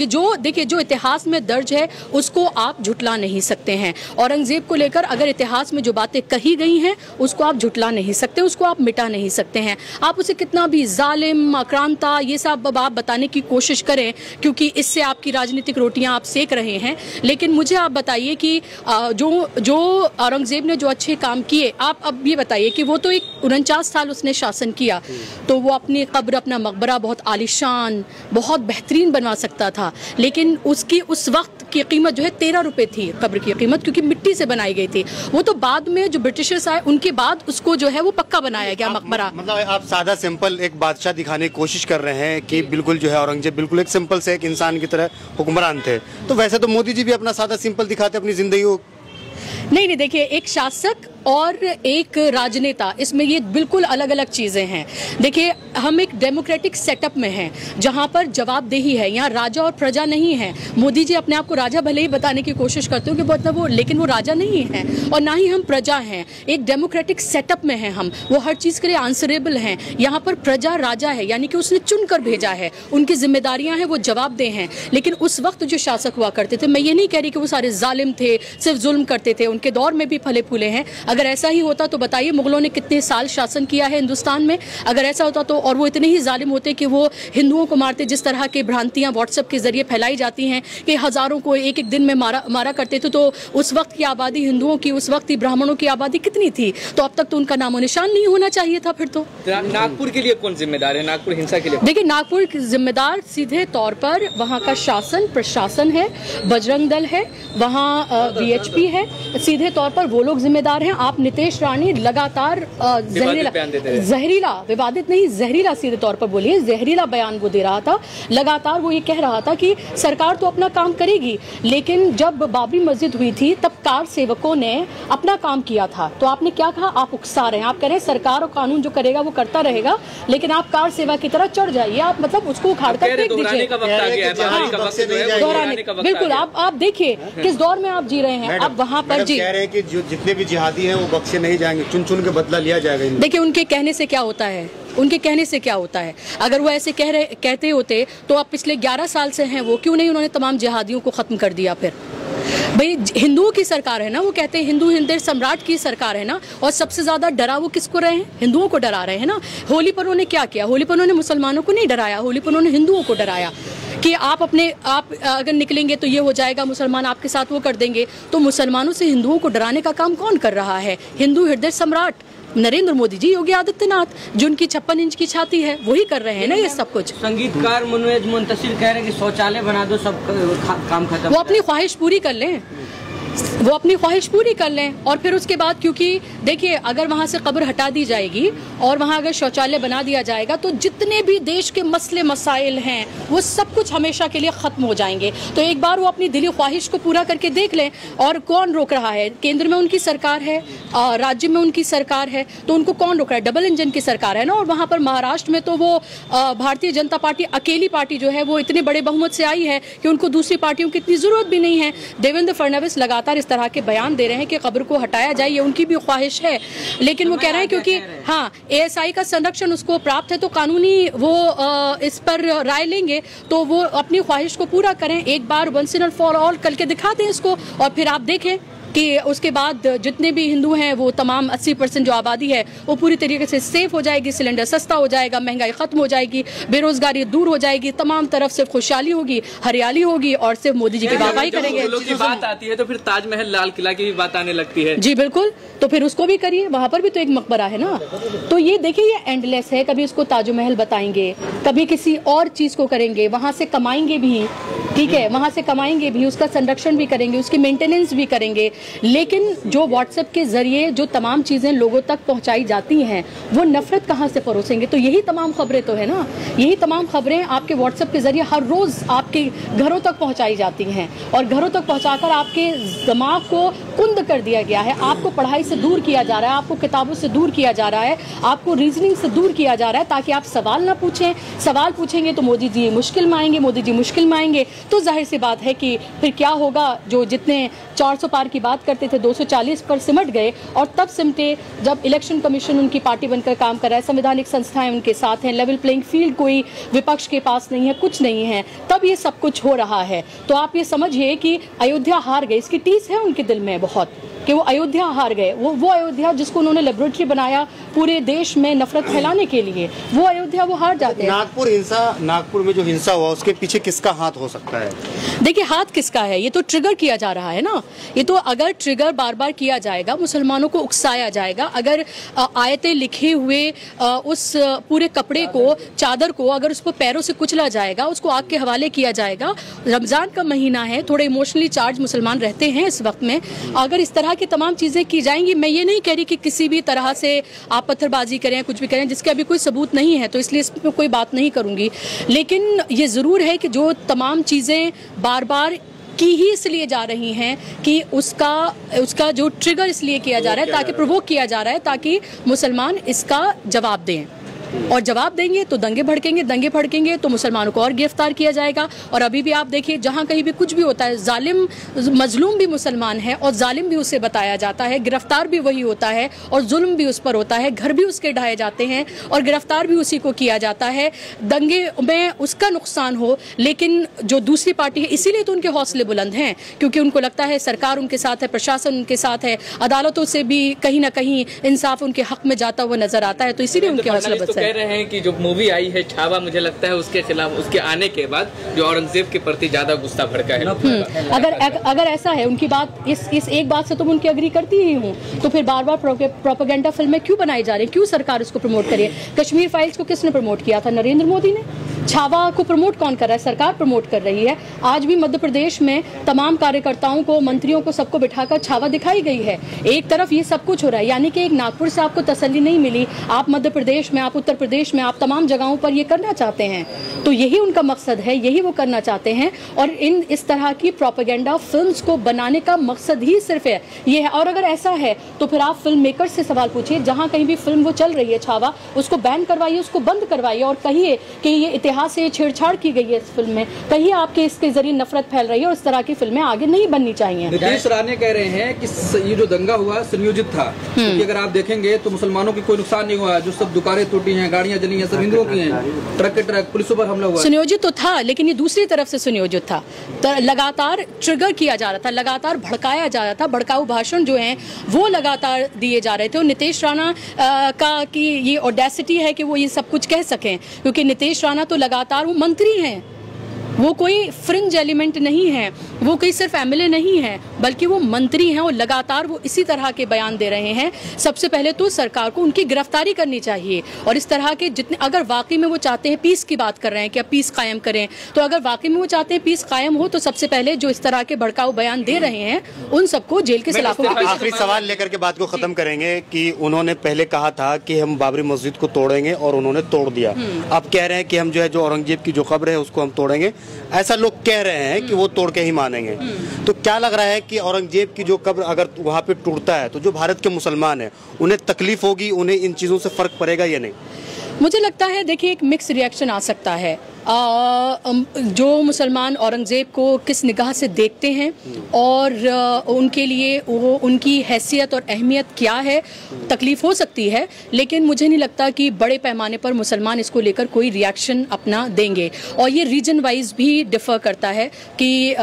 जो देखिए जो इतिहास में दर्ज है उसको आप झुटला नहीं सकते हैं। औरंगजेब को लेकर अगर इतिहास में जो बातें कही गई हैं उसको आप झुटला नहीं सकते, उसको आप मिटा नहीं सकते हैं। आप उसे कितना भी जालिम, आक्रांता, ये सब आप बताने की कोशिश करें क्योंकि इससे आपकी राजनीतिक रोटियां आप सेक रहे हैं। लेकिन मुझे आप बताइए कि जो औरंगजेब ने जो अच्छे काम किए, आप अब ये बताइए कि वो तो एक 49 साल उसने शासन किया, तो वो अपनी कब्र, अपना मकबरा बहुत आलिशान, बहुत बेहतरीन बनवा सकता था, लेकिन उसकी उस वक्त की कीमत जो है 13 रुपए थी कब्र की कीमत, क्योंकि मिट्टी से बनाई गई थी। वो तो बाद में जो ब्रिटिशर्स आए उनके बाद उसको जो है वो पक्का बनाया गया मकबरा। मतलब आप सादा सिंपल एक बादशाह दिखाने की कोशिश कर रहे हैं कि बिल्कुल जो है औरंगजेब बिल्कुल एक सिंपल से एक इंसान की तरह हुक्मरान थे, तो वैसे तो मोदी जी भी अपना सादा सिंपल दिखाते अपनी जिंदगी को। नहीं, देखिए एक शासक और एक राजनेता, इसमें ये बिल्कुल अलग अलग चीज़ें हैं। देखिए हम एक डेमोक्रेटिक सेटअप में हैं जहाँ पर जवाबदेही है, यहाँ राजा और प्रजा नहीं है। मोदी जी अपने आप को राजा भले ही बताने की कोशिश करते हो कि मतलब वो, लेकिन वो राजा नहीं है और ना ही हम प्रजा हैं। एक डेमोक्रेटिक सेटअप में हैं हम, वो हर चीज़ के लिए आंसरेबल हैं। यहाँ पर प्रजा राजा है, यानी कि उसने चुन कर भेजा है, उनकी जिम्मेदारियाँ हैं, वो जवाबदेह हैं। लेकिन उस वक्त जो शासक हुआ करते थे, मैं ये नहीं कह रही कि वो सारे जालिम थे, सिर्फ जुल्म करते थे, उनके दौर में भी फले फूले हैं। अगर ऐसा ही होता तो बताइए मुगलों ने कितने साल शासन किया है हिंदुस्तान में। अगर ऐसा होता तो, और वो इतने ही जालिम होते कि वो हिंदुओं को मारते, जिस तरह के भ्रांतियां व्हाट्सएप के जरिए फैलाई जाती हैं कि हजारों को एक एक दिन में मारा करते थे, तो उस वक्त की आबादी हिंदुओं की, उस वक्त की ब्राह्मणों की आबादी कितनी थी? तो अब तक तो उनका नामो निशान नहीं होना चाहिए था। फिर तो नागपुर के लिए कौन जिम्मेदार है? नागपुर हिंसा के लिए देखिए नागपुर जिम्मेदार सीधे तौर पर वहाँ का शासन प्रशासन है, बजरंग दल है, वहाँ VHP है, सीधे तौर पर वो लोग जिम्मेदार हैं। आप नीतीश रानी लगातार जहरीला, विवादित नहीं, जहरीला सीधे तौर पर बोलिए, जहरीला बयान वो दे रहा था। लगातार वो ये कह रहा था कि सरकार तो अपना काम करेगी, लेकिन जब बाबरी मस्जिद हुई थी तब कार सेवकों ने अपना काम किया था। तो आपने क्या कहा? आप उकसा रहे हैं, आप कह रहे हैं सरकार और कानून जो करेगा वो करता रहेगा, लेकिन आप कार सेवा की तरह चढ़ जाइए, आप मतलब उसको उखाड़ कर फेंक दीजिए। बिल्कुल, आप देखिए किस दौर में आप जी रहे हैं। आप वहाँ पर जी कह रहे हैं कि जितने भी जिहादी हैं वो बख्शे नहीं जाएंगे, चुन चुन के बदला लिया जाएगा। देखिए उनके कहने से क्या होता है, उनके कहने से क्या होता है? अगर वो ऐसे कहते होते तो अब पिछले 11 साल से हैं वो, क्यों नहीं उन्होंने तमाम जिहादियों को खत्म कर दिया? फिर भाई हिंदुओं की सरकार है ना, वो कहते हैं हिंदू हिंदू सम्राट की सरकार है ना, और सबसे ज्यादा डरा वो किसको रहे हैं? हिंदुओं को डरा रहे हैं ना। होली पर उन्होंने क्या किया? होली पर उन्होंने मुसलमानों को नहीं डराया, होली पर उन्होंने हिंदुओं को डराया कि आप अगर निकलेंगे तो ये हो जाएगा, मुसलमान आपके साथ वो कर देंगे। तो मुसलमानों से हिंदुओं को डराने का काम कौन कर रहा है? हिंदू हृदय सम्राट नरेंद्र मोदी जी, योगी आदित्यनाथ, जो उनकी 56 इंच की छाती है, वही कर रहे हैं ना ये सब कुछ। संगीतकार मनोज मुंतशिर कह रहे हैं कि शौचालय बना दो, सब काम खत्म। वो अपनी ख्वाहिश पूरी कर लें, वो अपनी ख्वाहिश पूरी कर लें, और फिर उसके बाद, क्योंकि देखिए अगर वहाँ से कब्र हटा दी जाएगी और वहाँ अगर शौचालय बना दिया जाएगा तो जितने भी देश के मसले मसाइल हैं वो सब कुछ हमेशा के लिए ख़त्म हो जाएंगे। तो एक बार वो अपनी दिली ख्वाहिश को पूरा करके देख लें। और कौन रोक रहा है? केंद्र में उनकी सरकार है, राज्य में उनकी सरकार है, तो उनको कौन रोक रहा है? डबल इंजन की सरकार है ना। और वहाँ पर महाराष्ट्र में तो वो भारतीय जनता पार्टी अकेली पार्टी जो है वो इतने बड़े बहुमत से आई है कि उनको दूसरी पार्टियों की इतनी ज़रूरत भी नहीं है। देवेंद्र फडणवीस लगातार इस तरह के बयान दे रहे हैं कि कब्र को हटाया जाए, ये उनकी भी ख्वाहिश है, लेकिन वो कह रहे हैं क्योंकि हाँ ASI का संरक्षण उसको प्राप्त है तो कानूनी वो इस पर राय लेंगे, तो वो अपनी ख्वाहिश को पूरा करें एक बार, वंस एंड फॉर ऑल करके दिखा दें इसको। और फिर आप देखें कि उसके बाद जितने भी हिंदू हैं वो तमाम 80% जो आबादी है वो पूरी तरीके से सेफ हो जाएगी, सिलेंडर सस्ता हो जाएगा, महंगाई खत्म हो जाएगी, बेरोजगारी दूर हो जाएगी, तमाम तरफ से खुशहाली होगी, हरियाली होगी, और सिर्फ मोदी जी की वाहवाही करेंगे। की बात आती है तो फिर ताजमहल, लाल किला की भी बात आने लगती है। जी बिल्कुल, तो फिर उसको भी करिए, वहाँ पर भी तो एक मकबरा है ना। तो ये देखिए ये एंडलेस है, कभी उसको ताजमहल बताएंगे, कभी किसी और चीज को करेंगे, वहाँ से कमाएंगे भी, ठीक है, वहाँ से कमाएंगे भी, उसका संरक्षण भी करेंगे, उसकी मेंटेनेंस भी करेंगे। लेकिन जो व्हाट्सएप के जरिए जो तमाम चीजें लोगों तक पहुंचाई जाती हैं वो नफरत कहाँ से परोसेंगे? तो यही तमाम खबरें तो है ना, यही तमाम खबरें आपके व्हाट्सएप के जरिए हर रोज आपके घरों तक पहुंचाई जाती हैं, और घरों तक पहुंचाकर आपके दिमाग को कुंद कर दिया गया है। आपको पढ़ाई से दूर किया जा रहा है, आपको किताबों से दूर किया जा रहा है, आपको रीजनिंग से दूर किया जा रहा है ताकि आप सवाल ना पूछें। सवाल पूछेंगे तो मोदी जी मुश्किल में आएंगे, मोदी जी मुश्किल में आएंगे तो जाहिर सी बात है कि फिर क्या होगा। जो जितने 400 पार की बात करते थे 240 पर सिमट गए, और तब सिमटे जब इलेक्शन कमीशन उनकी पार्टी बनकर काम कर रहा है, संवैधानिक संस्थाएं उनके साथ हैं, लेवल प्लेइंग फील्ड कोई विपक्ष के पास नहीं है, कुछ नहीं है, तब ये सब कुछ हो रहा है। तो आप ये समझिए कि अयोध्या हार गए, इसकी टीस है उनके दिल में बहुत कि वो अयोध्या हार गए। वो अयोध्या जिसको उन्होंने लेबोरेटरी बनाया पूरे देश में नफरत फैलाने के लिए, वो अयोध्या वो हार जाते हैं। नागपुर में जो हिंसा हुआ उसके पीछे किसका हाथ हो सकता है? देखिए हाथ किसका है, ये तो ट्रिगर किया जा रहा है ना। ये तो अगर ट्रिगर बार बार किया जाएगा, मुसलमानों को उकसाया जाएगा, अगर आयतें लिखे हुए उस पूरे कपड़े को, चादर को अगर उसको पैरों से कुचला जाएगा, उसको आग के हवाले किया जाएगा। रमजान का महीना है, थोड़े इमोशनली चार्ज मुसलमान रहते हैं इस वक्त में, अगर इस तरह की तमाम चीजें की जाएंगी, मैं ये नहीं कह रही कि किसी भी तरह से आप पत्थरबाजी करें, कुछ भी करें, जिसके अभी कोई सबूत नहीं है, तो इसलिए इस पर कोई बात नहीं करूंगी। लेकिन ये जरूर है कि जो तमाम चीजें बार बार की ही इसलिए जा रही हैं कि उसका जो ट्रिगर इसलिए किया जा रहा है, ताकि प्रोवोक किया जा रहा है, ताकि मुसलमान इसका जवाब दें, और जवाब देंगे तो दंगे भड़केंगे, दंगे भड़केंगे तो मुसलमानों को और गिरफ्तार किया जाएगा। और अभी भी आप देखिए जहां कहीं भी कुछ भी होता है, जालिम मजलूम भी मुसलमान है और जालिम भी उसे बताया जाता है, गिरफ्तार भी वही होता है और जुल्म भी उस पर होता है, घर भी उसके ढाए जाते हैं और गिरफ्तार भी उसी को किया जाता है। दंगे में उसका नुकसान हो, लेकिन जो दूसरी पार्टी है, इसीलिए तो उनके हौसले बुलंद हैं, क्योंकि उनको लगता है सरकार उनके साथ है, प्रशासन उनके साथ है, अदालतों से भी कहीं ना कहीं इंसाफ उनके हक में जाता हुआ नजर आता है, तो इसीलिए उनके हौसले बुलंद कह रहे हैं कि जो मूवी आई है छावा, मुझे लगता है उसके खिलाफ, उसके आने के बाद जो औरंगजेब के प्रति ज्यादा गुस्सा भड़का है। अगर ऐसा है उनकी बात, इस एक बात से तो मैं उनकी एग्री करती ही हूँ, तो फिर बार बार प्रोपेगेंडा फिल्में क्यों बनाई जा रही है, क्यों सरकार इसको प्रमोट करिए? कश्मीर फाइल्स को किसने प्रमोट किया था? नरेंद्र मोदी ने। छावा को प्रमोट कौन कर रहा है? सरकार प्रमोट कर रही है। आज भी मध्य प्रदेश में तमाम कार्यकर्ताओं को, मंत्रियों को, सबको बिठाकर छावा दिखाई गई है। एक तरफ ये सब कुछ हो रहा है, यानी कि एक नागपुर से आपको तसल्ली नहीं मिली, आप मध्य प्रदेश में, आप उत्तर प्रदेश में, आप तमाम जगहों पर ये करना चाहते हैं, तो यही उनका मकसद है, यही वो करना चाहते हैं। और इस तरह की प्रोपेगेंडा फिल्म्स को बनाने का मकसद ही सिर्फ है ये है। और अगर ऐसा है तो फिर आप फिल्म मेकर से सवाल पूछिए, जहां कहीं भी फिल्म वो चल रही है छावा, उसको बैन करवाइए, उसको बंद करवाइए और कहिए कि ये इतिहास से छेड़छाड़ की गई है इस फिल्म में, कहिए आपके इसके जरिए नफरत फैल रही है और इस तरह की फिल्में आगे नहीं बननी चाहिए। नीतीश राणे कह रहे हैं कि ये जो दंगा हुआ सुनियोजित था, क्योंकि अगर आप देखेंगे तो मुसलमानों की कोई नुकसान नहीं हुआ, जो सब दुकानें टूटी हैं, गाड़ियां जली हैं, सब हिंदुओं की हैं, ट्रक के ट्रक, पुलिस पर हमला हुआ। सुनियोजित तो था, लेकिन ये दूसरी तरफ से सुनियोजित था, तो लगातार ट्रिगर किया जा रहा था, लगातार भड़काया जा रहा था, भड़काऊ भाषण जो हैं वो लगातार दिए जा रहे थे। और नीतीश राणा का की ये ऑडेसिटी है कि वो ये सब कुछ कह सकें, क्योंकि नीतीश राणा तो लगातार, वो मंत्री हैं, वो कोई फ्रिंज एलिमेंट नहीं है, वो कोई सिर्फ एमएलए नहीं है, बल्कि वो मंत्री हैं और लगातार वो इसी तरह के बयान दे रहे हैं। सबसे पहले तो सरकार को उनकी गिरफ्तारी करनी चाहिए, और इस तरह के जितने, अगर वाकई में वो चाहते हैं, पीस की बात कर रहे हैं कि अब पीस कायम करें, तो अगर वाकई में वो चाहते हैं पीस कायम हो, तो सबसे पहले जो इस तरह के भड़काऊ बयान दे रहे हैं उन सबको जेल के सलाखों में। आखिरी सवाल लेकर के बात को खत्म करेंगे कि उन्होंने पहले कहा था कि हम बाबरी मस्जिद को तोड़ेंगे और उन्होंने तोड़ दिया। अब कह रहे हैं कि हम जो है, जो औरंगजेब की जो कब्र है उसको हम तोड़ेंगे। ऐसा लोग कह रहे हैं कि वो तोड़ के ही मानेंगे। तो क्या लग रहा है कि औरंगजेब की जो कब्र अगर वहाँ पे टूटता है तो जो भारत के मुसलमान हैं उन्हें तकलीफ होगी, उन्हें इन चीज़ों से फर्क पड़ेगा या नहीं? मुझे लगता है, देखिए, एक मिक्स रिएक्शन आ सकता है। जो मुसलमान औरंगजेब को किस निगाह से देखते हैं और उनके लिए वो उनकी हैसियत और अहमियत क्या है, तकलीफ हो सकती है, लेकिन मुझे नहीं लगता कि बड़े पैमाने पर मुसलमान इसको लेकर कोई रिएक्शन अपना देंगे। और ये रीजन वाइज भी डिफर करता है कि